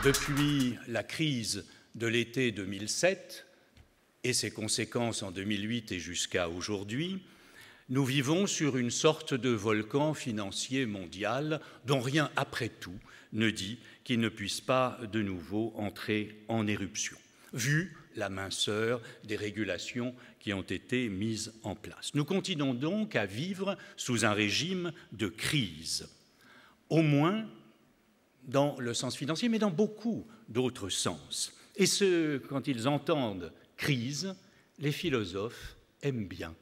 Depuis la crise de l'été 2007 et ses conséquences en 2008 et jusqu'à aujourd'hui, nous vivons sur une sorte de volcan financier mondial dont rien, après tout, ne dit qu'il ne puisse pas de nouveau entrer en éruption, vu la minceur des régulations qui ont été mises en place. Nous continuons donc à vivre sous un régime de crise, au moins dans le sens financier, mais dans beaucoup d'autres sens. Et quand ils entendent crise, les philosophes aiment bien.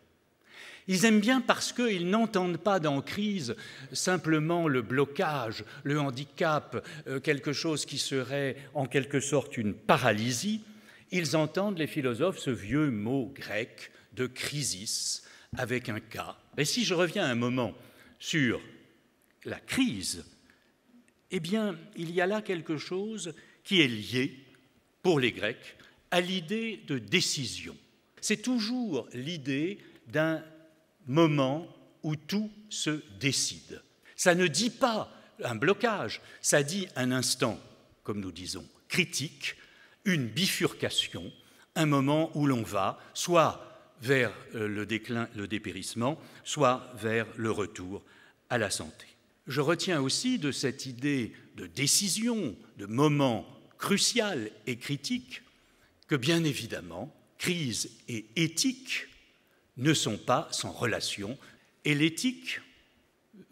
Ils aiment bien parce qu'ils n'entendent pas dans crise simplement le blocage, le handicap, quelque chose qui serait en quelque sorte une paralysie. Ils entendent, les philosophes, ce vieux mot grec de crisis avec un K. Et si je reviens un moment sur la crise, eh bien, il y a là quelque chose qui est lié, pour les Grecs, à l'idée de décision. C'est toujours l'idée d'un moment où tout se décide. Ça ne dit pas un blocage, ça dit un instant, comme nous disons, critique, une bifurcation, un moment où l'on va soit vers le déclin, le dépérissement, soit vers le retour à la santé. Je retiens aussi de cette idée de décision, de moment crucial et critique, que bien évidemment, crise et éthique ne sont pas sans relation, et l'éthique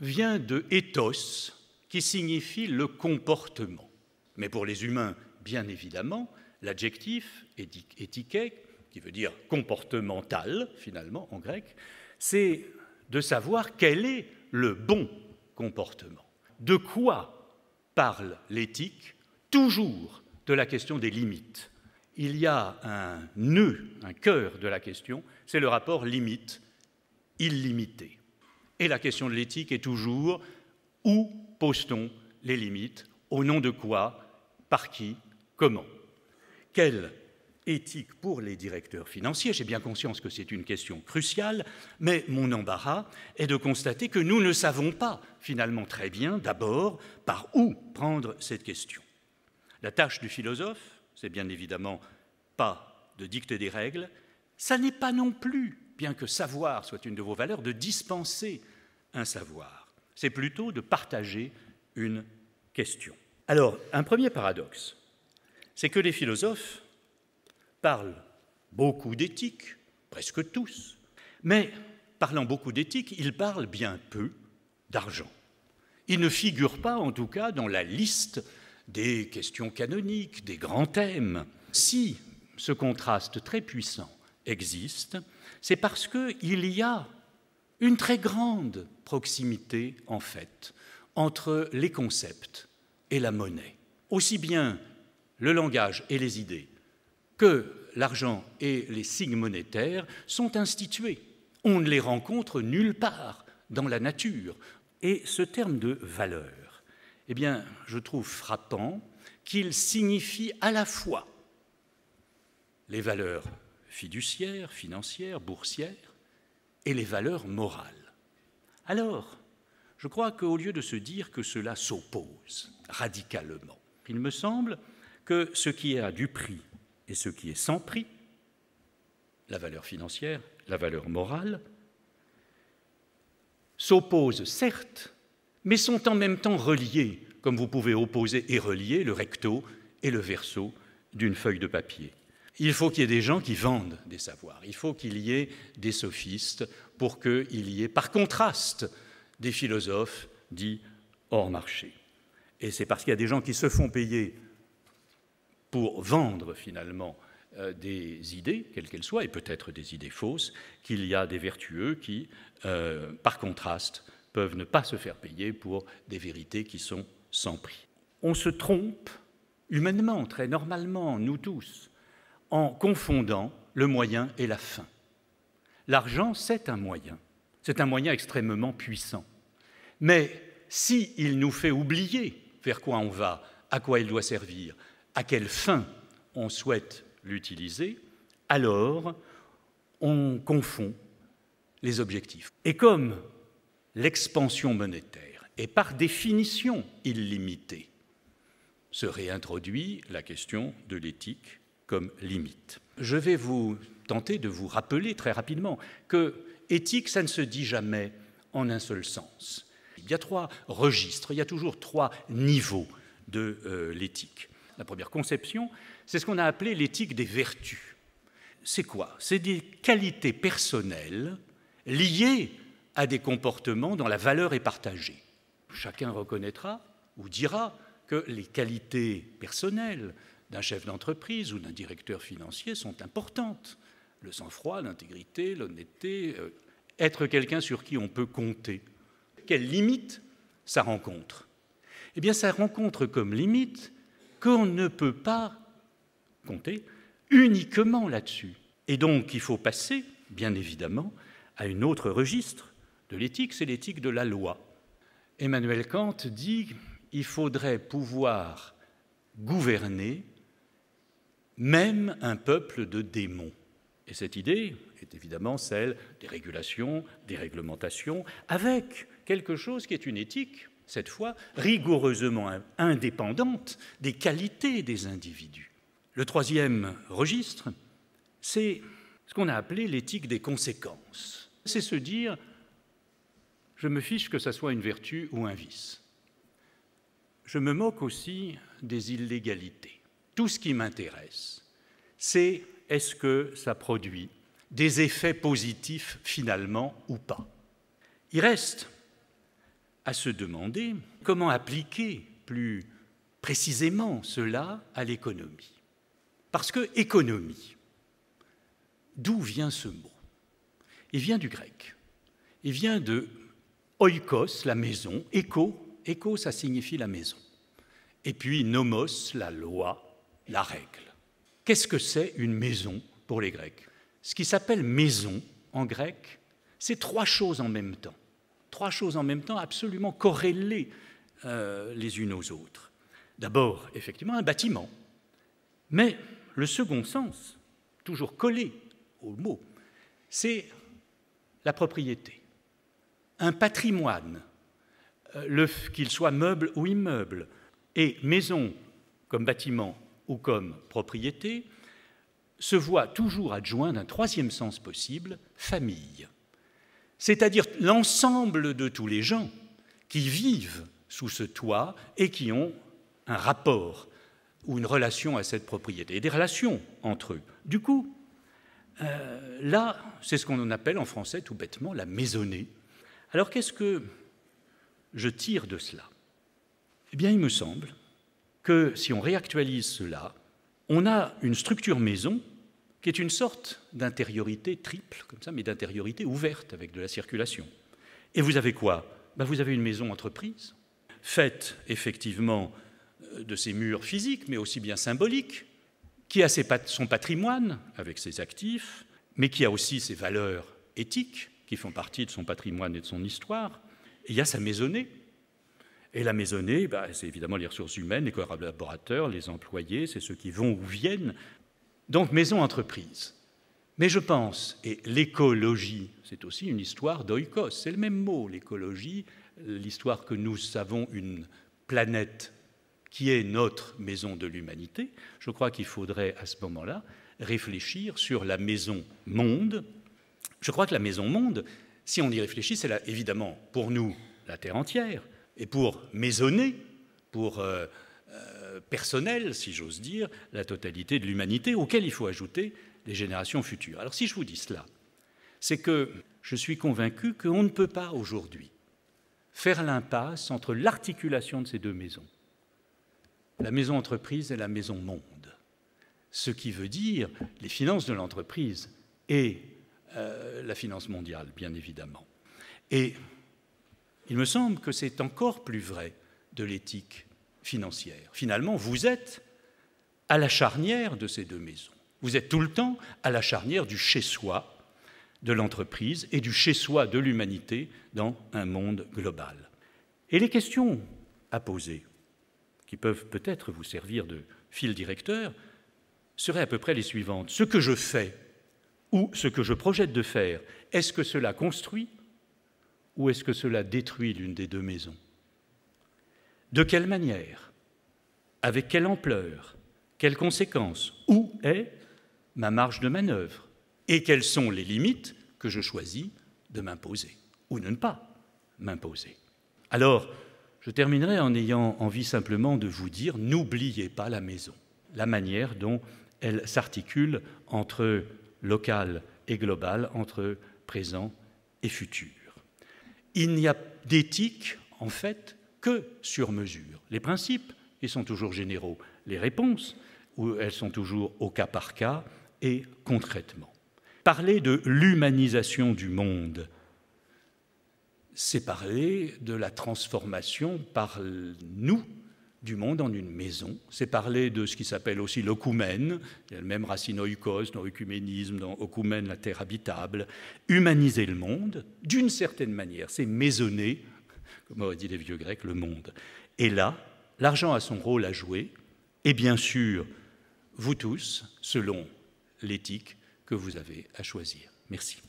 vient de ethos, qui signifie le comportement. Mais pour les humains, bien évidemment, l'adjectif éthiké, qui veut dire comportemental, finalement, en grec, c'est de savoir quel est le bon comportement. De quoi parle l'éthique? Toujours de la question des limites. Il y a un nœud, un cœur de la question, c'est le rapport limite-illimité. Et la question de l'éthique est toujours où pose-t-on les limites, au nom de quoi, par qui, comment? Quelle éthique pour les directeurs financiers? J'ai bien conscience que c'est une question cruciale, mais mon embarras est de constater que nous ne savons pas finalement très bien, d'abord, par où prendre cette question. La tâche du philosophe, c'est bien évidemment pas de dicter des règles, ça n'est pas non plus, bien que savoir soit une de vos valeurs, de dispenser un savoir. C'est plutôt de partager une question. Alors, un premier paradoxe, c'est que les philosophes parlent beaucoup d'éthique, presque tous, mais parlant beaucoup d'éthique, ils parlent bien peu d'argent. Ils ne figurent pas, en tout cas, dans la liste des questions canoniques, des grands thèmes. Si ce contraste très puissant existe, c'est parce qu'il y a une très grande proximité, en fait, entre les concepts et la monnaie. Aussi bien le langage et les idées que l'argent et les signes monétaires sont institués. On ne les rencontre nulle part dans la nature. Et ce terme de valeur, eh bien, je trouve frappant qu'il signifie à la fois les valeurs fiduciaires, financières, boursières, et les valeurs morales. Alors, je crois qu'au lieu de se dire que cela s'oppose radicalement, il me semble que ce qui a du prix et ce qui est sans prix, la valeur financière, la valeur morale, s'opposent certes, mais sont en même temps reliés, comme vous pouvez opposer et relier le recto et le verso d'une feuille de papier. Il faut qu'il y ait des gens qui vendent des savoirs, il faut qu'il y ait des sophistes pour qu'il y ait, par contraste, des philosophes dits hors marché. Et c'est parce qu'il y a des gens qui se font payer pour vendre finalement des idées, quelles qu'elles soient, et peut-être des idées fausses, qu'il y a des vertueux qui, par contraste, peuvent ne pas se faire payer pour des vérités qui sont sans prix. On se trompe humainement, très normalement, nous tous, en confondant le moyen et la fin. L'argent, c'est un moyen extrêmement puissant. Mais s'il nous fait oublier vers quoi on va, à quoi il doit servir, à quelle fin on souhaite l'utiliser, alors on confond les objectifs. Et comme l'expansion monétaire est par définition illimitée, se réintroduit la question de l'éthique comme limite. Je vais vous tenter de vous rappeler très rapidement que éthique, ça ne se dit jamais en un seul sens. Il y a 3 registres, il y a toujours 3 niveaux de l'éthique. La première conception, c'est ce qu'on a appelé l'éthique des vertus. C'est quoi? C'est des qualités personnelles liées à des comportements dont la valeur est partagée. Chacun reconnaîtra ou dira que les qualités personnelles d'un chef d'entreprise ou d'un directeur financier sont importantes. Le sang-froid, l'intégrité, l'honnêteté, être quelqu'un sur qui on peut compter. Quelle limite ça rencontre? Eh bien, ça rencontre comme limite qu'on ne peut pas compter uniquement là-dessus. Et donc, il faut passer, bien évidemment, à un autre registre de l'éthique, c'est l'éthique de la loi. Emmanuel Kant dit qu'il faudrait pouvoir gouverner même un peuple de démons. Et cette idée est évidemment celle des régulations, des réglementations, avec quelque chose qui est une éthique, cette fois rigoureusement indépendante des qualités des individus. Le troisième registre, c'est ce qu'on a appelé l'éthique des conséquences. C'est se dire, je me fiche que ça soit une vertu ou un vice. Je me moque aussi des illégalités. Tout ce qui m'intéresse, c'est est-ce que ça produit des effets positifs finalement ou pas. Il reste à se demander comment appliquer plus précisément cela à l'économie. Parce que économie, d'où vient ce mot? Il vient du grec. Il vient de oikos, la maison, écho, ça signifie la maison. Et puis nomos, la loi, la règle. Qu'est-ce que c'est une maison pour les Grecs? Ce qui s'appelle maison en grec, c'est 3 choses en même temps. 3 choses en même temps absolument corrélées les unes aux autres. D'abord, effectivement, un bâtiment. Mais le second sens, toujours collé au mot, c'est la propriété. Un patrimoine, qu'il soit meuble ou immeuble, et maison comme bâtiment ou comme propriété, se voit toujours adjoint d'un 3e sens possible, famille. C'est-à-dire l'ensemble de tous les gens qui vivent sous ce toit et qui ont un rapport ou une relation à cette propriété, et des relations entre eux. Du coup, là, c'est ce qu'on appelle en français tout bêtement la maisonnée. Alors qu'est-ce que je tire de cela? Eh bien, il me semble que si on réactualise cela, on a une structure maison qui est une sorte d'intériorité triple, comme ça, mais d'intériorité ouverte avec de la circulation. Et vous avez quoi? Vous avez une maison entreprise, faite effectivement de ses murs physiques, mais aussi bien symboliques, qui a son patrimoine avec ses actifs, mais qui a aussi ses valeurs éthiques qui font partie de son patrimoine et de son histoire. Et il y a sa maisonnée. Et la maisonnée, c'est évidemment les ressources humaines, les collaborateurs, les employés, c'est ceux qui vont ou viennent. Donc maison-entreprise. Mais je pense, et l'écologie, c'est aussi une histoire d'oikos, c'est le même mot, l'écologie, l'histoire que nous avons une planète qui est notre maison de l'humanité. Je crois qu'il faudrait à ce moment-là réfléchir sur la maison monde. Je crois que la maison monde, si on y réfléchit, c'est évidemment pour nous la Terre entière, et pour maisonner, pour personnel, si j'ose dire, la totalité de l'humanité, auquel il faut ajouter les générations futures. Alors si je vous dis cela, c'est que je suis convaincu qu'on ne peut pas aujourd'hui faire l'impasse entre l'articulation de ces 2 maisons, la maison entreprise et la maison monde, ce qui veut dire les finances de l'entreprise et la finance mondiale, bien évidemment. Et il me semble que c'est encore plus vrai de l'éthique financière. Finalement, vous êtes à la charnière de ces 2 maisons. Vous êtes tout le temps à la charnière du chez-soi de l'entreprise et du chez-soi de l'humanité dans un monde global. Et les questions à poser, qui peuvent peut-être vous servir de fil directeur, seraient à peu près les suivantes. Ce que je fais ou ce que je projette de faire, est-ce que cela construit ou est-ce que cela détruit l'une des 2 maisons? De quelle manière? Avec quelle ampleur? Quelles conséquences? Où est ma marge de manœuvre? Et quelles sont les limites que je choisis de m'imposer ou de ne pas m'imposer? Alors, je terminerai en ayant envie simplement de vous dire, n'oubliez pas la maison, la manière dont elle s'articule entre local et global, entre présent et futur. Il n'y a d'éthique, en fait, que sur mesure. Les principes, ils sont toujours généraux. Les réponses, elles sont toujours au cas par cas et concrètement. Parler de l'humanisation du monde, c'est parler de la transformation par nous du monde en une maison. C'est parler de ce qui s'appelle aussi l'œcumène, il y a le même racine oikos dans œcuménisme, dans œcumène, la terre habitable. Humaniser le monde, d'une certaine manière, c'est maisonner, comme auraient dit les vieux Grecs, le monde. Et là, l'argent a son rôle à jouer, et bien sûr, vous tous, selon l'éthique que vous avez à choisir. Merci.